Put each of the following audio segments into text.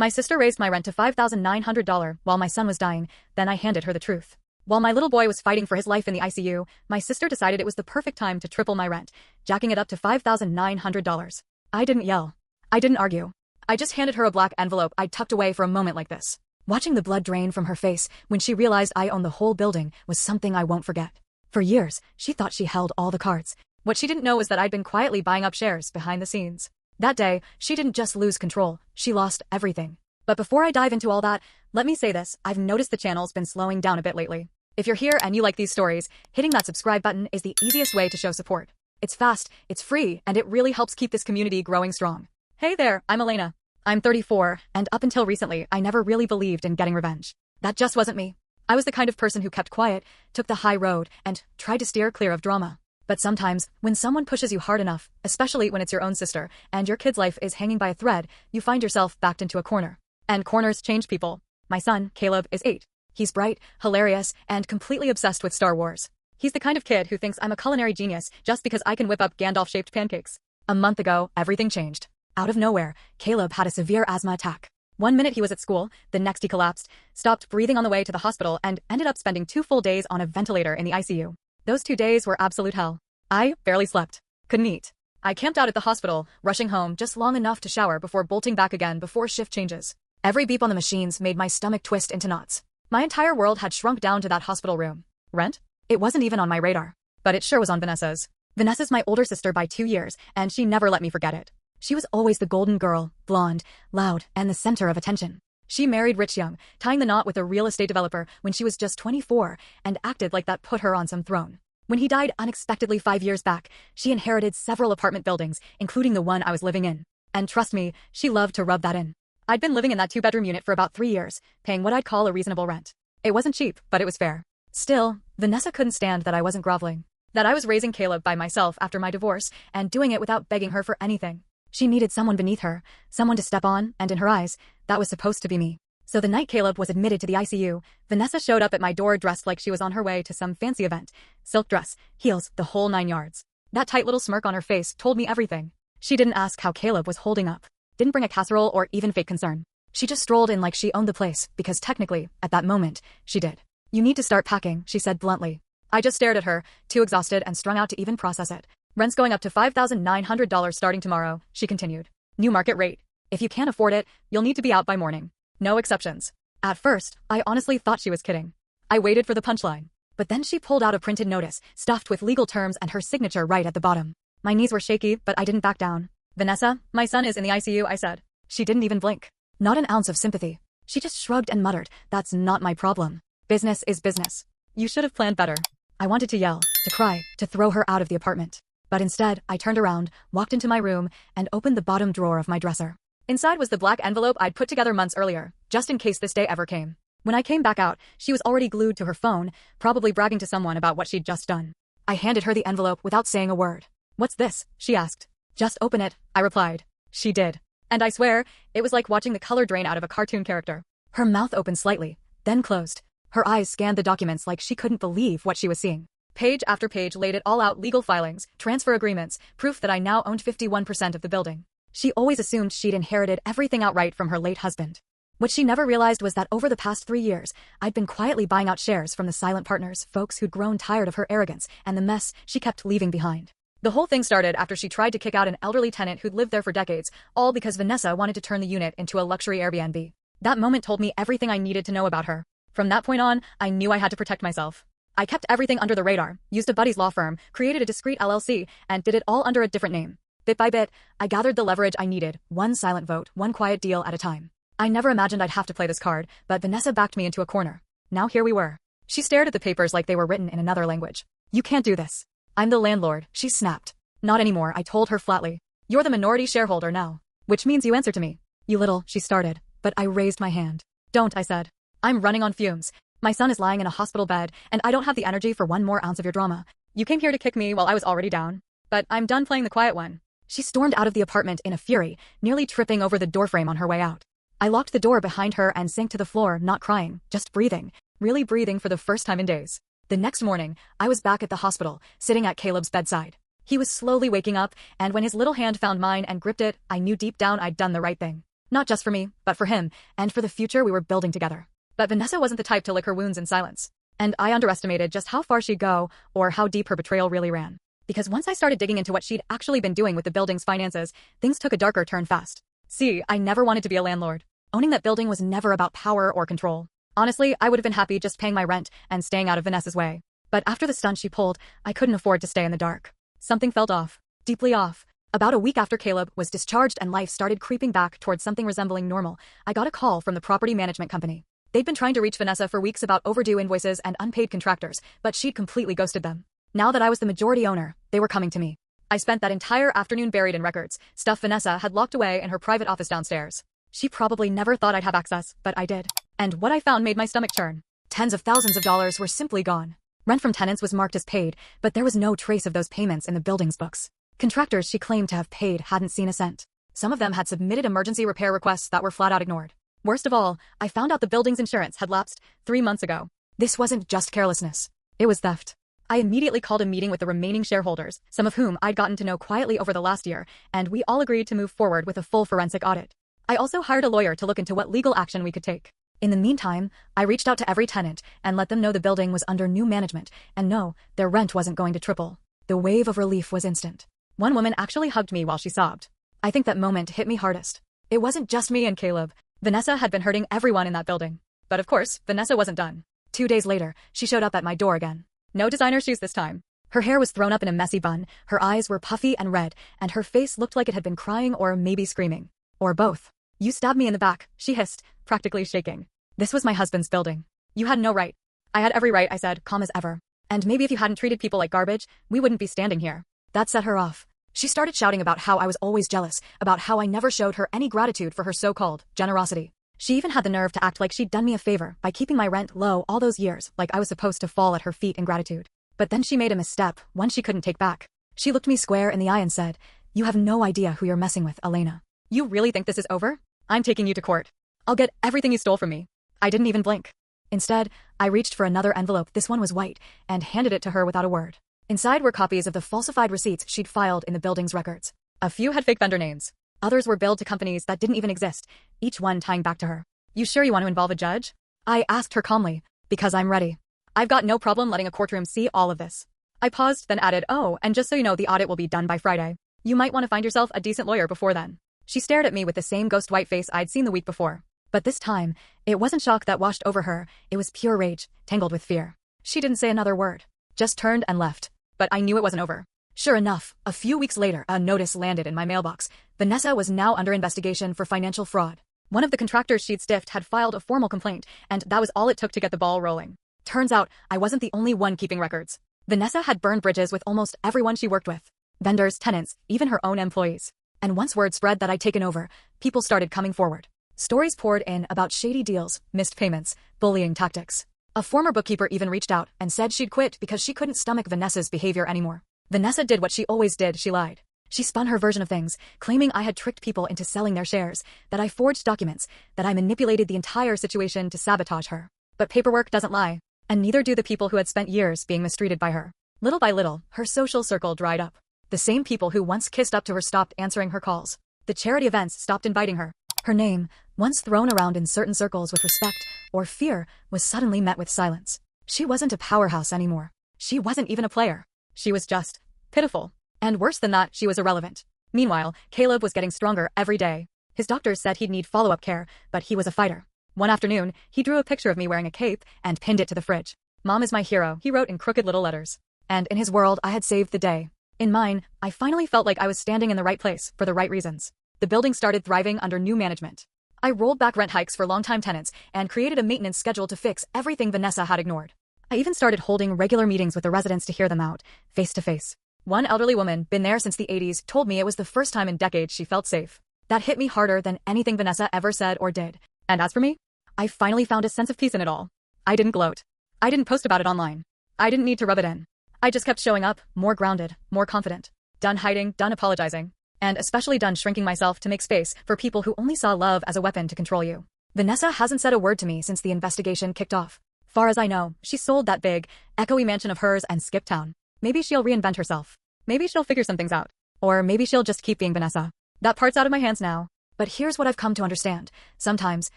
My sister raised my rent to $5,900 while my son was dying, then I handed her the truth. While my little boy was fighting for his life in the ICU, my sister decided it was the perfect time to triple my rent, jacking it up to $5,900. I didn't yell. I didn't argue. I just handed her a black envelope I'd tucked away for a moment like this. Watching the blood drain from her face when she realized I owned the whole building was something I won't forget. For years, she thought she held all the cards. What she didn't know was that I'd been quietly buying up shares behind the scenes. That day, she didn't just lose control, she lost everything. But before I dive into all that, let me say this, I've noticed the channel's been slowing down a bit lately. If you're here and you like these stories, hitting that subscribe button is the easiest way to show support. It's fast, it's free, and it really helps keep this community growing strong. Hey there, I'm Elena. I'm 34, and up until recently, I never really believed in getting revenge. That just wasn't me. I was the kind of person who kept quiet, took the high road, and tried to steer clear of drama. But sometimes, when someone pushes you hard enough, especially when it's your own sister, and your kid's life is hanging by a thread, you find yourself backed into a corner. And corners change people. My son, Caleb, is 8. He's bright, hilarious, and completely obsessed with Star Wars. He's the kind of kid who thinks I'm a culinary genius just because I can whip up Gandalf-shaped pancakes. A month ago, everything changed. Out of nowhere, Caleb had a severe asthma attack. One minute he was at school, the next he collapsed, stopped breathing on the way to the hospital, and ended up spending 2 full days on a ventilator in the ICU. Those 2 days were absolute hell. I barely slept. Couldn't eat. I camped out at the hospital, rushing home just long enough to shower before bolting back again before shift changes. Every beep on the machines made my stomach twist into knots. My entire world had shrunk down to that hospital room. Rent? It wasn't even on my radar. But it sure was on Vanessa's. Vanessa's my older sister by 2 years, and she never let me forget it. She was always the golden girl, blonde, loud, and the center of attention. She married rich young, tying the knot with a real estate developer when she was just 24, and acted like that put her on some throne. When he died unexpectedly 5 years back, she inherited several apartment buildings, including the one I was living in. And trust me, she loved to rub that in. I'd been living in that 2-bedroom unit for about 3 years, paying what I'd call a reasonable rent. It wasn't cheap, but it was fair. Still, Vanessa couldn't stand that I wasn't groveling. That I was raising Caleb by myself after my divorce, and doing it without begging her for anything. She needed someone beneath her, someone to step on, and in her eyes, that was supposed to be me. So the night Caleb was admitted to the ICU, Vanessa showed up at my door dressed like she was on her way to some fancy event. Silk dress, heels, the whole 9 yards. That tight little smirk on her face told me everything. She didn't ask how Caleb was holding up. Didn't bring a casserole or even fake concern. She just strolled in like she owned the place, because technically, at that moment, she did. You need to start packing, she said bluntly. I just stared at her, too exhausted and strung out to even process it. Rent's going up to $5,900 starting tomorrow, she continued. New market rate. If you can't afford it, you'll need to be out by morning. No exceptions. At first, I honestly thought she was kidding. I waited for the punchline. But then she pulled out a printed notice, stuffed with legal terms and her signature right at the bottom. My knees were shaky, but I didn't back down. Vanessa, my son is in the ICU, I said. She didn't even blink. Not an ounce of sympathy. She just shrugged and muttered, that's not my problem. Business is business. You should have planned better. I wanted to yell, to cry, to throw her out of the apartment. But instead, I turned around, walked into my room, and opened the bottom drawer of my dresser. Inside was the black envelope I'd put together months earlier, just in case this day ever came. When I came back out, she was already glued to her phone, probably bragging to someone about what she'd just done. I handed her the envelope without saying a word. What's this? She asked. Just open it, I replied. She did. And I swear, it was like watching the color drain out of a cartoon character. Her mouth opened slightly, then closed. Her eyes scanned the documents like she couldn't believe what she was seeing. Page after page laid it all out: legal filings, transfer agreements, proof that I now owned 51% of the building. She always assumed she'd inherited everything outright from her late husband. What she never realized was that over the past 3 years, I'd been quietly buying out shares from the silent partners, folks who'd grown tired of her arrogance and the mess she kept leaving behind. The whole thing started after she tried to kick out an elderly tenant who'd lived there for decades, all because Vanessa wanted to turn the unit into a luxury Airbnb. That moment told me everything I needed to know about her. From that point on, I knew I had to protect myself. I kept everything under the radar, used a buddy's law firm, created a discreet LLC, and did it all under a different name. Bit by bit, I gathered the leverage I needed, one silent vote, one quiet deal at a time. I never imagined I'd have to play this card, but Vanessa backed me into a corner. Now here we were. She stared at the papers like they were written in another language. You can't do this. I'm the landlord, she snapped. Not anymore, I told her flatly. You're the minority shareholder now. Which means you answer to me. You little, she started, but I raised my hand. Don't, I said. I'm running on fumes. My son is lying in a hospital bed, and I don't have the energy for one more ounce of your drama. You came here to kick me while I was already down. But I'm done playing the quiet one. She stormed out of the apartment in a fury, nearly tripping over the doorframe on her way out. I locked the door behind her and sank to the floor, not crying, just breathing, really breathing for the first time in days. The next morning, I was back at the hospital, sitting at Caleb's bedside. He was slowly waking up, and when his little hand found mine and gripped it, I knew deep down I'd done the right thing. Not just for me, but for him, and for the future we were building together. But Vanessa wasn't the type to lick her wounds in silence. And I underestimated just how far she'd go, or how deep her betrayal really ran. Because once I started digging into what she'd actually been doing with the building's finances, things took a darker turn fast. See, I never wanted to be a landlord. Owning that building was never about power or control. Honestly, I would have been happy just paying my rent and staying out of Vanessa's way. But after the stunt she pulled, I couldn't afford to stay in the dark. Something felt off. Deeply off. About a week after Caleb was discharged and life started creeping back towards something resembling normal, I got a call from the property management company. They'd been trying to reach Vanessa for weeks about overdue invoices and unpaid contractors, but she'd completely ghosted them. Now that I was the majority owner, they were coming to me. I spent that entire afternoon buried in records, stuff Vanessa had locked away in her private office downstairs. She probably never thought I'd have access, but I did. And what I found made my stomach churn. Tens of thousands of dollars were simply gone. Rent from tenants was marked as paid, but there was no trace of those payments in the building's books. Contractors she claimed to have paid hadn't seen a cent. Some of them had submitted emergency repair requests that were flat out ignored. Worst of all, I found out the building's insurance had lapsed 3 months ago. This wasn't just carelessness. It was theft. I immediately called a meeting with the remaining shareholders, some of whom I'd gotten to know quietly over the last year, and we all agreed to move forward with a full forensic audit. I also hired a lawyer to look into what legal action we could take. In the meantime, I reached out to every tenant and let them know the building was under new management, and no, their rent wasn't going to triple. The wave of relief was instant. One woman actually hugged me while she sobbed. I think that moment hit me hardest. It wasn't just me and Caleb. Vanessa had been hurting everyone in that building. But of course, Vanessa wasn't done. 2 days later, she showed up at my door again. No designer shoes this time. Her hair was thrown up in a messy bun, her eyes were puffy and red, and her face looked like it had been crying or maybe screaming. Or both. You stabbed me in the back, she hissed, practically shaking. This was my husband's building. You had no right. I had every right, I said, calm as ever. And maybe if you hadn't treated people like garbage, we wouldn't be standing here. That set her off. She started shouting about how I was always jealous, about how I never showed her any gratitude for her so-called generosity. She even had the nerve to act like she'd done me a favor by keeping my rent low all those years, like I was supposed to fall at her feet in gratitude. But then she made a misstep, one she couldn't take back. She looked me square in the eye and said, "You have no idea who you're messing with, Elena. You really think this is over? I'm taking you to court. I'll get everything you stole from me." I didn't even blink. Instead, I reached for another envelope, this one was white, and handed it to her without a word. Inside were copies of the falsified receipts she'd filed in the building's records. A few had fake vendor names. Others were billed to companies that didn't even exist, each one tying back to her. "You sure you want to involve a judge?" I asked her calmly. "Because I'm ready. I've got no problem letting a courtroom see all of this." I paused, then added, "Oh, and just so you know, the audit will be done by Friday. You might want to find yourself a decent lawyer before then." She stared at me with the same ghost white face I'd seen the week before. But this time, it wasn't shock that washed over her, it was pure rage, tangled with fear. She didn't say another word, just turned and left. But I knew it wasn't over. Sure enough, a few weeks later, a notice landed in my mailbox. Vanessa was now under investigation for financial fraud. One of the contractors she'd stiffed had filed a formal complaint, and that was all it took to get the ball rolling. Turns out, I wasn't the only one keeping records. Vanessa had burned bridges with almost everyone she worked with. Vendors, tenants, even her own employees. And once word spread that I'd taken over, people started coming forward. Stories poured in about shady deals, missed payments, bullying tactics. A former bookkeeper even reached out and said she'd quit because she couldn't stomach Vanessa's behavior anymore. Vanessa did what she always did, she lied. She spun her version of things, claiming I had tricked people into selling their shares, that I forged documents, that I manipulated the entire situation to sabotage her. But paperwork doesn't lie, and neither do the people who had spent years being mistreated by her. Little by little, her social circle dried up. The same people who once kissed up to her stopped answering her calls. The charity events stopped inviting her. Her name, once thrown around in certain circles with respect or fear, was suddenly met with silence. She wasn't a powerhouse anymore. She wasn't even a player. She was just pitiful. And worse than that, she was irrelevant. Meanwhile, Caleb was getting stronger every day. His doctors said he'd need follow-up care, but he was a fighter. One afternoon, he drew a picture of me wearing a cape and pinned it to the fridge. "Mom is my hero," he wrote in crooked little letters. And in his world, I had saved the day. In mine, I finally felt like I was standing in the right place for the right reasons. The building started thriving under new management. I rolled back rent hikes for longtime tenants and created a maintenance schedule to fix everything Vanessa had ignored. I even started holding regular meetings with the residents to hear them out, face to face. One elderly woman, been there since the 80s, told me it was the first time in decades she felt safe. That hit me harder than anything Vanessa ever said or did. And as for me, I finally found a sense of peace in it all. I didn't gloat. I didn't post about it online. I didn't need to rub it in. I just kept showing up, more grounded, more confident. Done hiding, done apologizing. And especially done shrinking myself to make space for people who only saw love as a weapon to control you. Vanessa hasn't said a word to me since the investigation kicked off. Far as I know, she sold that big, echoey mansion of hers and skipped town. Maybe she'll reinvent herself. Maybe she'll figure some things out. Or maybe she'll just keep being Vanessa. That part's out of my hands now. But here's what I've come to understand. Sometimes,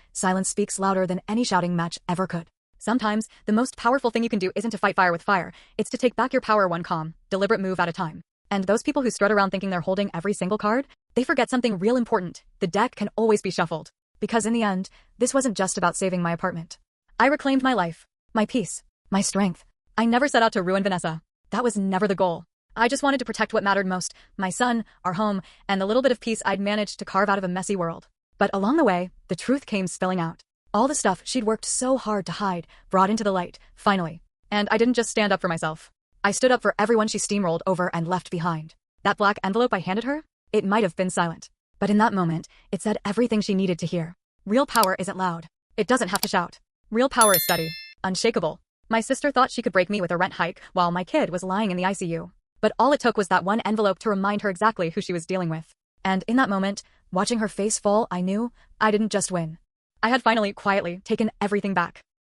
silence speaks louder than any shouting match ever could. Sometimes, the most powerful thing you can do isn't to fight fire with fire, it's to take back your power one calm, deliberate move at a time. And those people who strut around thinking they're holding every single card, they forget something real important. The deck can always be shuffled. Because in the end, this wasn't just about saving my apartment. I reclaimed my life, my peace, my strength. I never set out to ruin Vanessa. That was never the goal. I just wanted to protect what mattered most, my son, our home, and the little bit of peace I'd managed to carve out of a messy world. But along the way, the truth came spilling out. All the stuff she'd worked so hard to hide, brought into the light, finally. And I didn't just stand up for myself. I stood up for everyone she steamrolled over and left behind. That black envelope I handed her? It might have been silent. But in that moment, it said everything she needed to hear. Real power isn't loud. It doesn't have to shout. Real power is steady, unshakable. My sister thought she could break me with a rent hike while my kid was lying in the ICU. But all it took was that one envelope to remind her exactly who she was dealing with. And in that moment, watching her face fall, I knew I didn't just win. I had finally, quietly, taken everything back.